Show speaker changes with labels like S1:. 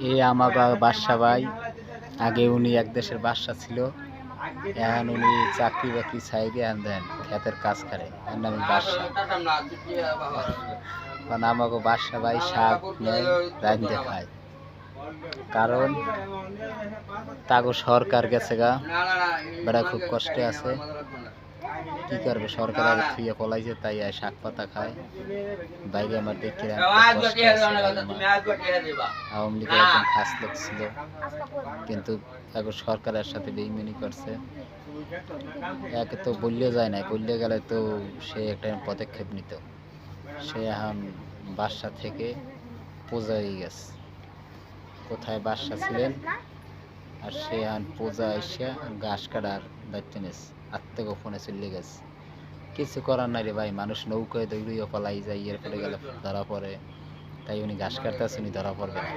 S1: এই আমাগো বাদশা ভাই আগে উনি এক দেশের বাদশা ছিল, এখন উনি চাকরি বাকরি ছাইড়ে এখন দেন ক্ষেতের কাজ করে, এর নামে বাদশা। মানে আমাগো বাদশা ভাই শাক নেয় রাঁধতে খায়, কারণ তাগো সরকার গেছে গা, বেড়া খুব কষ্টে আছে, কি করবে সরকার আগে থুয়ে পলাইছে, তাই শাক পাতা খায়। বাইরে আমার দেখে আওয়ামী লীগের একজন খাস লোক ছিল, কিন্তু এখন সরকারের সাথে বেইমানি করছে। একে তো বললে যায় না, বললে গেলে তো সে একটা পদক্ষেপ নিত। সে এখন বাদশা থেকে প্রজা হয়ে গেছে। কোথায় বাদশা ছিলেন আর সে এখন প্রজা এসে ঘাস কাটার দায়িত্ব নিয়েছে, আত্মগোপনে চলে গেছে। কিছু করার নাই রে ভাই, মানুষ নৌকায় দৌড়িয়ে পালাই যায়, এর ফলে গেলে ধরা পড়ে, তাই উনি ঘাস কাটতে উনি ধরা পড়বে না।